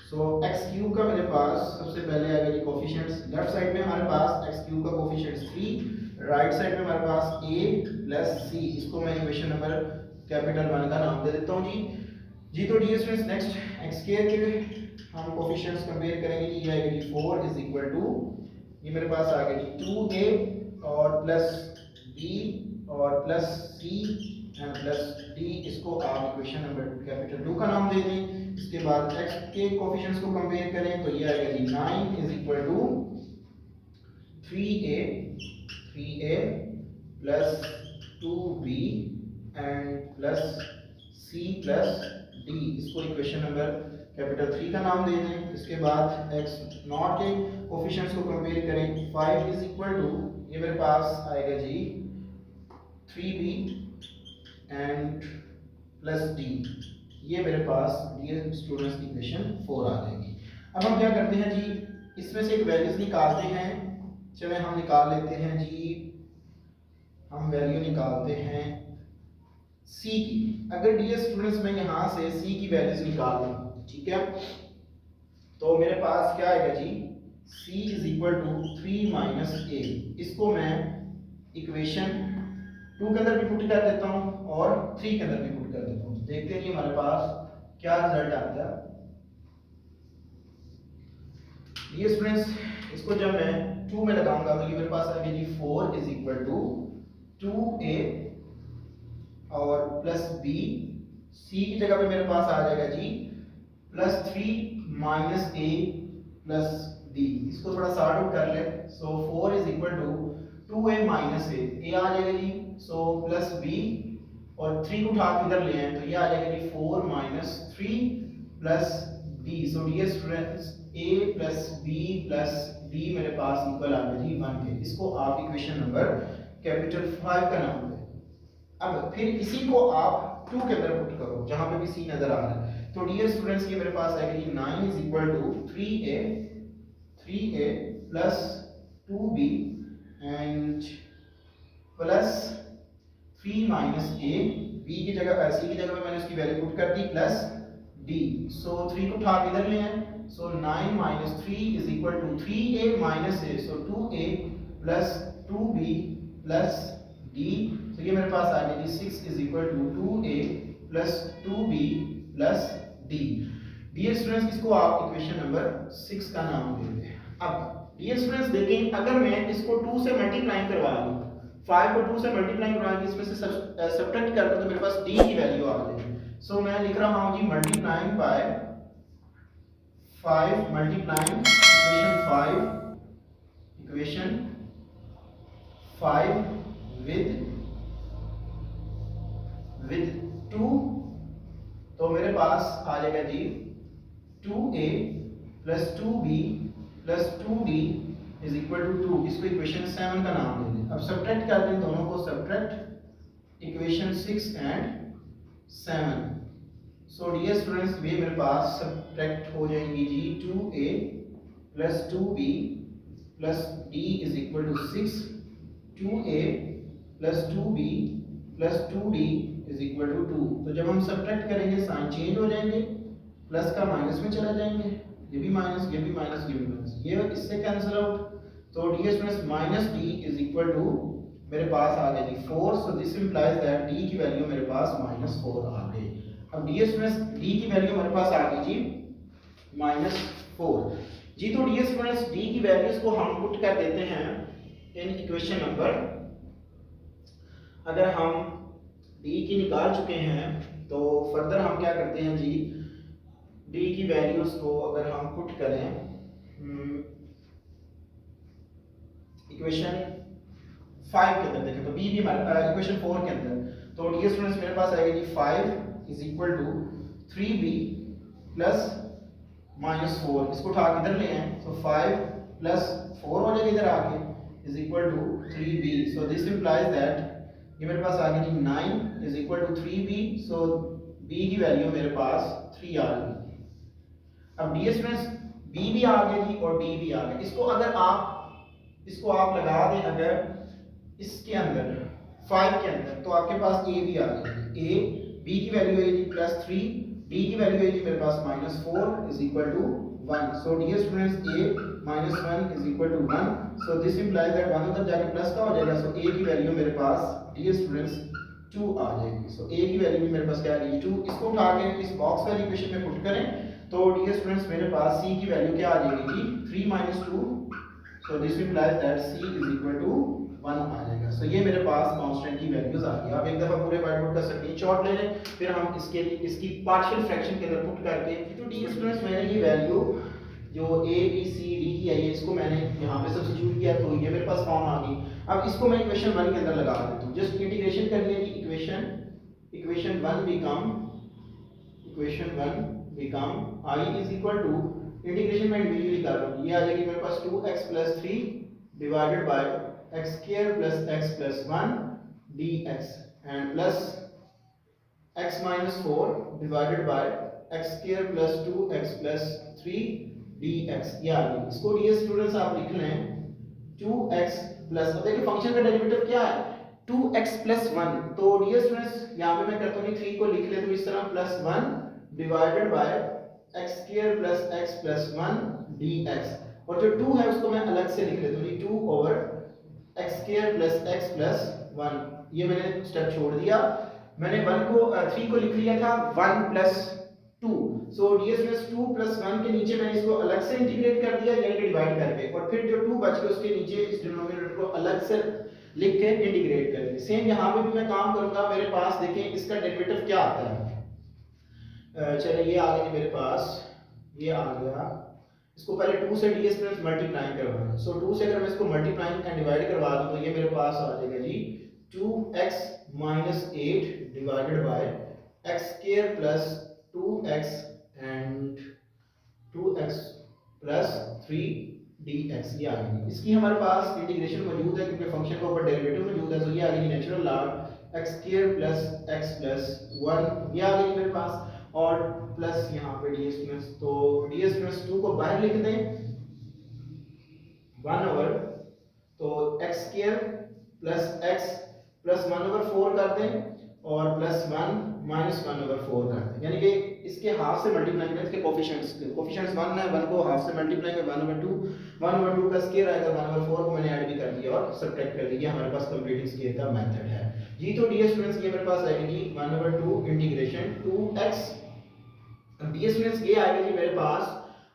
S1: सो x³ का मेरे पास सबसे पहले आएगा जी कोफिशिएंट्स। लेफ्ट साइड में हमारे पास x³ का कोफिशिएंट्स 3, राइट साइड में हमारे पास a + c। इसको मैं इक्वेशन नंबर कैपिटल 1 का नाम दे देता हूं जी। तो डियर स्टूडेंट्स नेक्स्ट x² के हम कोफिशिएंट्स कंपेयर करेंगे जी। ये आएगा जी 4 is equal to, ये मेरे पास आ गया जी 2a और प्लस b और plus c and plus d। इसको आप इक्वेशन नंबर कैपिटल 2 का नाम दे दें। इसके बाद x के कोफिशिएंट्स को कंपेयर करें तो ये आएगा जी 9 is equal to 3a plus 2b and plus c plus d। इसको इक्वेशन नंबर कैपिटल 3 का नाम दे दें। इसके बाद x0 के कोफिशिएंट्स को कंपेयर करें, 5 is equal to, ये मेरे पास आएगा जी 3b एंड प्लस d। ये मेरे पास डियर स्टूडेंट्स इक्वेशन 4 आ जाएगी। अब हम क्या करते हैं जी, इसमें से एक वैल्यूज निकालते हैं। चले हम निकाल लेते हैं जी, हम वैल्यू निकालते हैं c की। अगर डियर स्टूडेंट्स मैं यहाँ से c की वैल्यूज निकाल लूँ, ठीक है, तो मेरे पास क्या आएगा जी, c is equal to 3 minus a। इसको मैं इक्वेशन 2 के अंदर भी पुट कर देता हूँ और 3 के अंदर भी पुट कर देता हूँ। देखते हैं जी हमारे पास क्या रिजल्ट आता है। ये स्टूडेंट्स इसको जब मैं 2 में लगाऊंगा तो ये मेरे पास आएगा जी 4 is equal to 2a और प्लस b। c की जगह पे मेरे पास आ जाएगा जी plus 3 minus a plus D, इसको थोड़ा सॉर्ट आउट कर ले। So 4 is equal to 2a minus A आ जाएगा जी। सो प्लस बी और 3 को उठा के इधर ले आए तो ये आ जाएगा जी 4 minus 3 plus d. So dear students a plus b plus d मेरे पास इक्वल आ गया जी 1 के। इसको आप इक्वेशन नंबर कैपिटल 5 का नाम दें। अब फिर इसी को आप 2 के अंदर पुट करो जहां पे भी c नजर आ रहा है। तो डियर स्टूडेंट्स ये मेरे पास आएगा जी 9 is equal to 3a plus 2b and plus 3 minus a, b की जगह c की जगह पे मैंने उसकी वैल्यू पुट कर दी प्लस d। सो 3 को उठा के इधर ले आए। So 9 minus 3 is equal to 3a minus a, so 2a plus 2b plus d। तो ये मेरे पास आ गया जी 6 is equal to 2a plus 2b plus d। Dear students इसको आप इक्वेशन नंबर 6 का नाम दे दें। अब डियर स्टूडेंट्स देखें, अगर मैं इसको 2 से मल्टीप्लाई करवा लूं, 5 को 2 से मल्टीप्लाई करवा के इसमें से सब्ट्रैक्ट कर दूं तो मेरे पास d की वैल्यू आ जाएगी। सो मैं लिख रहा हूं जी multiplying by 5 multiplying equation 5 with 2, तो मेरे पास आ जाएगा जी 2a plus 2b plus 2d is equal to 2। इसको इक्वेशन 7 का नाम दे दें। अब सब्ट्रैक्ट कर दें दोनों को, subtract equation 6 and 7। So dear students ये मेरे पास सब्ट्रैक्ट हो जाएंगी जी 2a plus 2b plus d is equal to 6, 2a plus 2b plus 2d is equal to 2। तो जब हम सब्ट्रैक्ट करेंगे साइन चेंज हो जाएंगे, प्लस का माइनस में चला जाएंगे, ये भी माइनस, ये भी माइनस, ये भी माइनस, ये इससे कैंसिल आउट। तो dear students minus d is equal to मेरे पास आ गया जी 4। So this implies that d की वैल्यू मेरे पास -4 आ गई। अब डियर स्टूडेंट्स d की वैल्यू मेरे पास आ गई जी -4 जी। तो डियर स्टूडेंट्स d की वैल्यूज को हम पुट कर देते हैं इन इक्वेशन नंबर, अगर हम d की निकाल चुके हैं तो फर्दर हम क्या करते हैं जी, d की वैल्यूज को अगर हम पुट करें इक्वेशन 5 के अंदर देखें तो b भी इक्वेशन 4 के अंदर, तो डियर स्टूडेंट्स मेरे पास आएगा जी 5 is equal to 3b plus -4। इसको उठा के इधर ले आए तो 5 प्लस 4 हो जाएगा इधर आके is equal to 3b। So this implies that ये मेरे पास आ गया जी 9 is equal to 3b। So b की वैल्यू मेरे पास 3 आ गई। अब डियर स्टूडेंट्स b भी आ गया जी और d भी आ गया। इसको आप लगा दें अगर इसके अंदर 5 के अंदर तो आपके पास a भी आ गया। a b की वैल्यू है जी +3, d की वैल्यू है जी मेरे पास -4 is equal to 1। So dear students a -1 is equal to 1। So this implies that 1 उधर जाके प्लस का हो जाएगा। सो a की वैल्यू मेरे पास डियर स्टूडेंट्स 2 आ जाएगी। सो a की वैल्यू भी मेरे पास क्या आ गई 2। इसको उठा के इस बॉक्स वाली इक्वेशन में पुट करें तो डियर स्टूडेंट्स मेरे पास c की वैल्यू क्या आ जाएगी जी 3 - 2। So this implies that c is equal to 1 आ जाएगा। सो ये मेरे पास कांस्टेंट की वैल्यूज आ गई। आप एक दफा पूरे व्हाइट बोर्ड का स्क्रीनशॉट ले लें, फिर हम इसकी पार्शियल फ्रैक्शन के अंदर पुट करके, तो डियर स्टूडेंट्स मैंने ये वैल्यू जो a b c d की आई है इसको मैंने यहाँ पे सब्स्टिट्यूट किया तो ये मेरे पास फॉर्म आ गई। अब इसको मैं इक्वेशन 1 के अंदर लगा देता हूँ, जस्ट इंटीग्रेशन कर लिया जी। Equation 1 become i is equal to, integration में इंडिविजुअली कर रहा हूँ, ये आ जाएगी मेरे पास 2x + 3 divided by x² + x + 1 dx and plus x - 4 divided by x² + 2x + 3 dx। ये आ गई। इसको डियर स्टूडेंट्स आप लिख लें 2x प्लस, अब देखिए फंक्शन का डेरिवेटिव क्या है 2x + 1। तो डियर स्टूडेंट्स यहाँ पे मैं करता हूँ 3 को लिख ले तो इस तरह +1 divided by x² + x + 1 dx, और जो 2 है उसको मैं अलग से लिख लेता हूँ 2/x² + x + 1। ये मैंने स्टेप छोड़ दिया, मैंने 3 को लिख लिया था 1 + 2। सो डियर स्टूडेंट्स 2 + 1 के नीचे मैंने इसको अलग से इंटीग्रेट कर दिया यानी कि डिवाइड करके, और फिर जो 2 बच गया उसके नीचे इस डिनोमिनेटर को अलग से लिख के इंटीग्रेट कर दिया। सेम यहाँ पे भी मैं काम करूंगा। मेरे पास देखें इसका डेरिवेटिव क्या आता है, चलिए ये आ गया मेरे पास, ये आ गया इसको पहले 2 से डी स्टूडेंट्स मल्टीप्लाई करवाना। सो 2 से अगर मैं इसको मल्टीप्लाई एंड डिवाइड करवा दूं तो ये मेरे पास आ जाएगा जी 2x minus 8 divided by x square plus 2x and 2x plus 3 dx। ये आ गई। इसकी हमारे पास इंटीग्रेशन मौजूद है क्योंकि फंक्शन के ऊपर डेरिवेटिव मौजूद है। तो ये आ गई natural log x square plus x plus 1, ये आ गई मेरे पास। और प्लस यहाँ पे ds प्लस, तो ds प्लस 2 को बाहर लिख दें 1 ओवर, तो x square plus x plus 1 over 4 कर दें और प्लस 1 माइनस 1 ओवर 4 कर दें, यानी कि इसके हाफ से मल्टीप्लाई करें। इसके कोफिशिएंट्स 1 है, 1 को हाफ से मल्टीप्लाई करें 1 ओवर 2, 1 ओवर 2 का स्क्वायर आएगा 1 ओवर 4 को मैंने ऐड भी कर दिया और सब्ट्रैक्ट कर दिया। हमारे पास कंप्लीटिंग स्क्वायर का मेथड है जी। तो ds स्टूडेंट्स ये मेरे पास आएगी जी 1 over 2 integration 2x। ds students ये आएगा जी मेरे पास,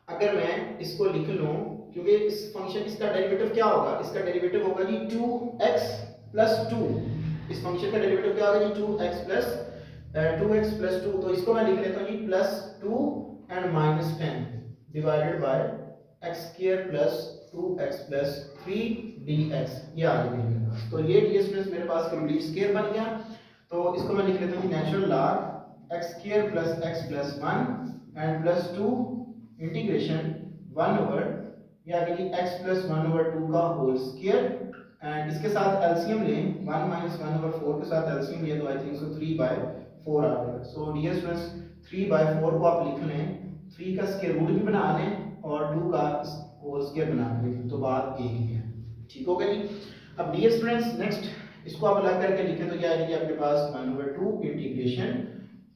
S1: अगर मैं इसको लिख लूं क्योंकि इस फंक्शन इसका डेरिवेटिव क्या होगा, इसका डेरिवेटिव होगा जी 2x प्लस 2। इस फंक्शन का डेरिवेटिव क्या होगा जी 2x प्लस 2। तो इसको मैं लिख लेता हूं जी plus 2 and minus 10 divided by x square plus 2x plus 3 dx। ये आ गया मेरे पास। तो ये ds प्लस मेरे पास कंप्लीट स्क्वायर बन गया। तो इसको मैं लिख लेता हूं natural log x square plus x plus 1 and plus 2 integration 1 over, ये आ गया x प्लस 1 ओवर 2 का होल स्क्वायर एंड इसके साथ एलसीएम लें 1 माइनस 1 ओवर 4 के साथ एलसीएम लिया तो आई थिंक सो 3/4 आ जाएगा। सो डियर स्टूडेंट्स 3/4 को आप लिख लें, 3 का स्क्वायर रूट भी बना लें और 2 का होल स्क्वायर बना लें, तो बात एक ही है। ठीक हो गया जी। अब डियर स्टूडेंट्स नेक्स्ट इसको आप अलग करके लिखें तो क्या आएगी आपके पास 1 over 2 integration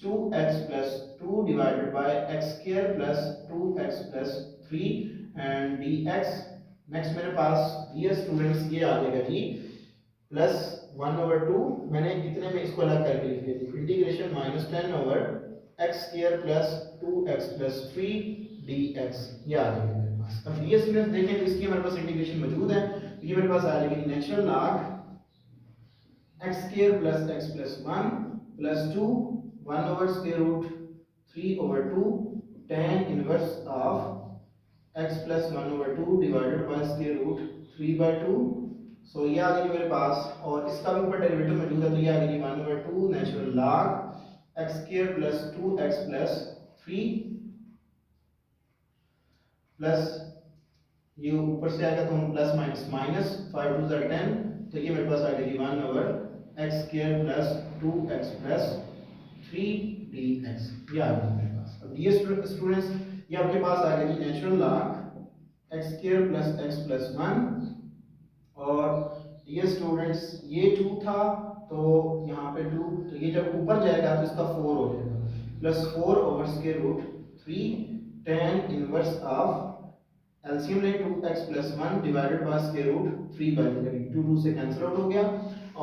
S1: 2x plus 2 divided by x square plus 2x plus 3 and dx। Next मेरे पास डियर स्टूडेंट्स ये आ जाएगा जी प्लस 1 ओवर 2, मैंने इतने में इसको अलग करके लिख दिया थी integration minus 10 over x square plus 2x plus 3 dx। ये आ जाएगा मेरे पास। अब डियर स्टूडेंट्स देखें तो इसकी हमारे पास इंटीग्रेशन मौजूद है, तो ये मेरे पास आ जाएगी natural log x square plus x plus 1 plus 2 1 over square root 3 over 2 tan inverse of x plus 1 over 2 divided by square root 3/2। So ये आ गई मेरे पास और इसका भी ऊपर डेरिवेटिव मौजूद है, तो ये आ गई 1 over 2 natural log x square plus 2x plus 3 plus ये ऊपर से आएगा तो हम प्लस माइनस माइनस 5 2 * 10, तो ये मेरे पास आ गई 1 over x square plus 2x plus 3 dx। ये आ गई मेरे पास। अब ये स्टूडेंट्स ये आपके पास आ गया जी natural log x square plus x plus 1 और ये स्टूडेंट्स ये 2 था तो यहाँ पे 2, तो ये जब ऊपर जाएगा तो इसका 4 हो जाएगा plus 4 over square root 3 tan inverse of LCM ले 2x plus 1 divided by square root 3/2, 2 से कैंसिल आउट हो गया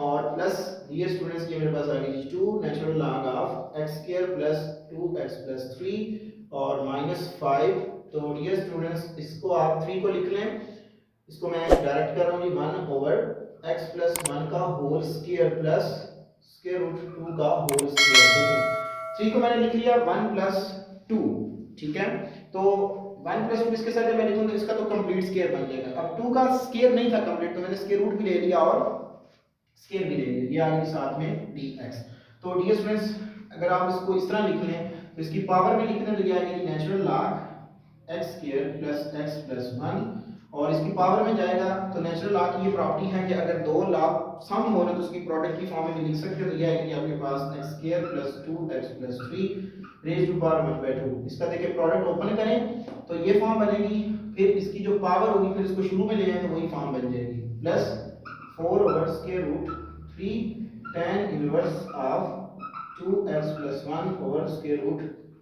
S1: और प्लस ये स्टूडेंट्स ये मेरे पास आ गई 2 natural log of x square plus 2x plus 3 और माइनस 5। तो डियर स्टूडेंट्स इसको आप 3 को लिख लें, इसको मैं डायरेक्ट कर रहा हूँ 1 ओवर x प्लस 1 का whole square plus square root 2 का होल स्क्वायर। 3 को मैंने लिख लिया 1 प्लस 2, ठीक है। तो 1 प्लस 2 इसके साथ मैं लिखूँ तो इसका तो कंप्लीट स्क्वायर बन जाएगा। अब 2 का स्क्वायर नहीं था कंप्लीट तो मैंने स्क्वायर रूट भी ले लिया और स्क्वायर भी ले लिया, ये आगे साथ में dx। तो डियर स्टूडेंट्स अगर आप इसको इस तरह लिख लें तो इसकी पावर में लिखने तो ये आएगी natural log x square plus x plus 1 और इसकी पावर में जाएगा तो नेचुरल लॉग की ये प्रॉपर्टी है कि अगर दो लॉग सम हो ना तो उसकी प्रोडक्ट की फॉर्म में भी लिख सकते हो। तो ये आएगी आपके पास x square plus 2x plus 3 raise to power 1/2। इसका देखिए प्रोडक्ट ओपन करें तो ये फॉर्म बनेगी, फिर इसकी जो पावर होगी फिर इसको शुरू में ले आए तो वही फॉर्म बन जाएगी plus 4 over square root 3 tan inverse of 2x plus 1 over square root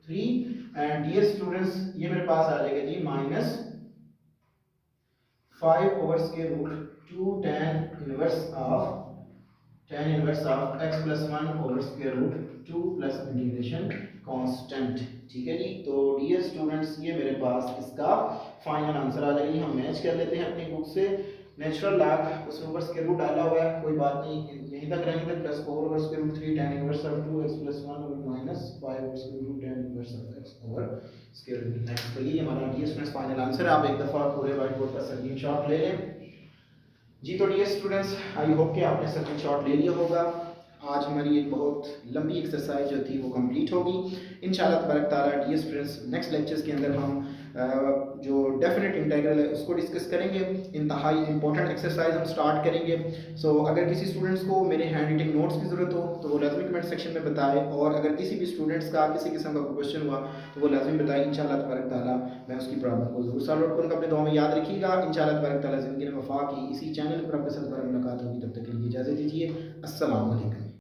S1: 3 and dear students ये मेरे पास आ जाएगा जी minus 5 over square root 2 tan inverse of x plus 1 over square root 2 plus integration constant. ठीक है जी। तो डियर स्टूडेंट्स ये मेरे पास इसका फाइनल आंसर आ जाएगी। हम मैच कर लेते हैं अपनी बुक से। नेचुरल लॉग उसमें ऊपर स्क्वायर रूट डाला हुआ है, कोई बात नहीं, यहीं तक रहेंगे। Plus 4 over square root 3 tan inverse of 2x plus 1 over minus 5 over square root tan inverse of x over square root x। तो ये हमारा डियर स्टूडेंट्स फाइनल आंसर है। आप एक दफ़ा पूरे व्हाइट बोर्ड का स्क्रीनशॉट ले लें जी। तो डियर स्टूडेंट्स, आई होप कि आपने स्क्रीनशॉट ले लिया होगा। आज हमारी एक बहुत लंबी एक्सरसाइज जो थी वो कंप्लीट होगी इंशाल्लाह तबारक ताला। डियर स्टूडेंट्स, नेक्स्ट लेक्चर्स के अंदर हम जो डेफिनेट इंटीग्रल है उसको डिस्कस करेंगे। इंतहाई इंपॉर्टेंट एक्सरसाइज हम स्टार्ट करेंगे। सो अगर किसी स्टूडेंट्स को मेरे हैंड राइटिंग नोट्स की ज़रूरत हो तो वो लाजमी कमेंट सेक्शन में बताए, और अगर किसी भी स्टूडेंट्स का किसी किस्म का क्वेश्चन हुआ तो वो लाजमी बताए। इंशाल्लाह तबारक ताला मैं उसकी प्रॉब्लम को ज़रूर सॉल्व आउट करूँगा। अपने दुआ में याद रखिएगा। इंशाल्लाह तबारक ताला ज़िंदगी में वफा की इसी चैनल पर आपके साथ दोबारा मुलाकात होगी। तब तक के लिए इजाज़त दीजिए। अस्सलाम वालेकुम।